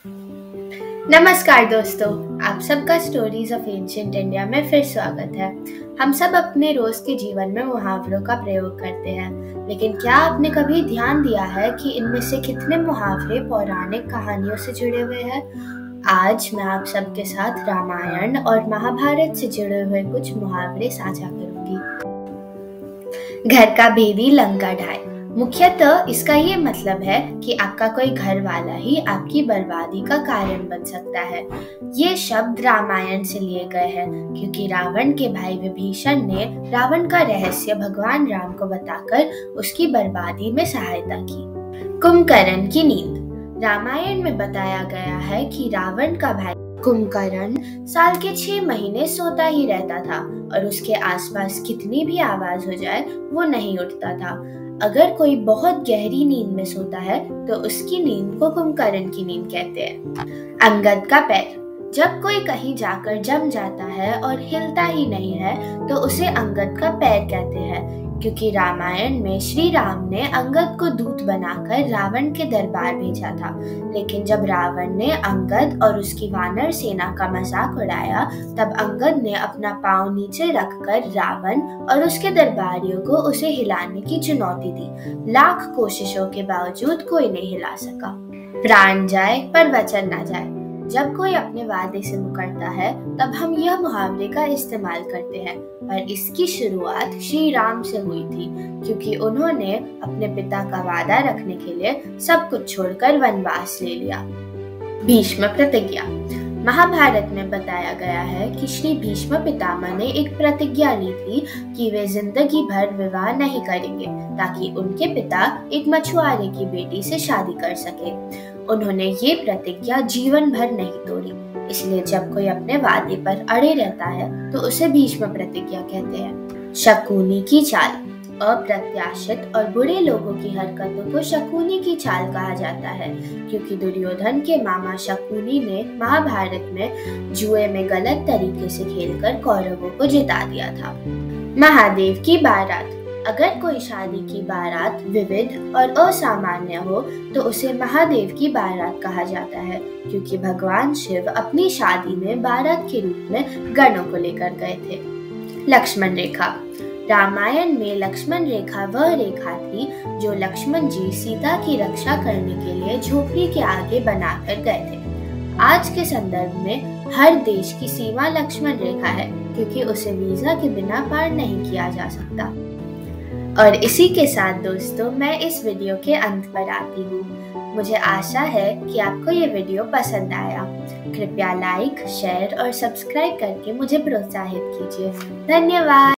नमस्कार दोस्तों, आप सबका स्टोरीज ऑफ एंशिएंट इंडिया में फिर स्वागत है। हम सब अपने रोज के जीवन में मुहावरों का प्रयोग करते हैं, लेकिन क्या आपने कभी ध्यान दिया है कि इनमें से कितने मुहावरे पौराणिक कहानियों से जुड़े हुए हैं? आज मैं आप सबके साथ रामायण और महाभारत से जुड़े हुए कुछ मुहावरे साझा करूंगी। घर का भेदी लंका ढाए। मुख्यतः इसका ये मतलब है कि आपका कोई घर वाला ही आपकी बर्बादी का कारण बन सकता है। ये शब्द रामायण से लिए गए हैं क्योंकि रावण के भाई विभीषण ने रावण का रहस्य भगवान राम को बताकर उसकी बर्बादी में सहायता की। कुंभकर्ण की नींद। रामायण में बताया गया है कि रावण का भाई कुंभकर्ण साल के 6 महीने सोता ही रहता था और उसके आसपास कितनी भी आवाज हो जाए वो नहीं उठता था। अगर कोई बहुत गहरी नींद में सोता है तो उसकी नींद को कुंभकर्ण की नींद कहते हैं। अंगद का पैर। जब कोई कहीं जाकर जम जाता है और हिलता ही नहीं है तो उसे अंगद का पैर कहते हैं, क्योंकि रामायण में श्री राम ने अंगद को दूत बनाकर रावण के दरबार भेजा था। लेकिन जब रावण ने अंगद और उसकी वानर सेना का मजाक उड़ाया तब अंगद ने अपना पांव नीचे रखकर रावण और उसके दरबारियों को उसे हिलाने की चुनौती दी। लाख कोशिशों के बावजूद कोई नहीं हिला सका। प्राण जाए पर वचन न जाए। जब कोई अपने वादे से मुकरता है तब हम यह मुहावरे का इस्तेमाल करते हैं, और इसकी शुरुआत श्री राम से हुई थी क्योंकि उन्होंने अपने पिता का वादा रखने के लिए सब कुछ छोड़कर वनवास ले लिया। भीष्म प्रतिज्ञा। महाभारत में बताया गया है कि श्री भीष्म पितामह ने एक प्रतिज्ञा ली थी कि वे जिंदगी भर विवाह नहीं करेंगे ताकि उनके पिता एक मछुआरे की बेटी से शादी कर सके। उन्होंने ये प्रतिज्ञा जीवन भर नहीं तोड़ी, इसलिए जब कोई अपने वादे पर अड़े रहता है तो उसे भीष्म प्रतिज्ञा कहते हैं। शकुनी की चाल। अप्रत्याशित और बुरे लोगों की हरकतों को शकुनी की चाल कहा जाता है, क्योंकि दुर्योधन के मामा शकुनी ने महाभारत में जुए में गलत तरीके से खेलकर कौरवों को जिता दिया था। महादेव की बारात। अगर कोई शादी की बारात विविध और असामान्य हो तो उसे महादेव की बारात कहा जाता है, क्योंकि भगवान शिव अपनी शादी में बारात के रूप में गणों को लेकर गए थे। लक्ष्मण रेखा। रामायण में लक्ष्मण रेखा वह रेखा थी जो लक्ष्मण जी सीता की रक्षा करने के लिए झोपड़ी के आगे बनाकर गए थे। आज के संदर्भ में हर देश की सीमा लक्ष्मण रेखा है, क्योंकि उसे वीजा के बिना पार नहीं किया जा सकता। और इसी के साथ दोस्तों मैं इस वीडियो के अंत पर आती हूँ। मुझे आशा है कि आपको ये वीडियो पसंद आया। कृपया लाइक, शेयर और सब्सक्राइब करके मुझे प्रोत्साहित कीजिए। धन्यवाद।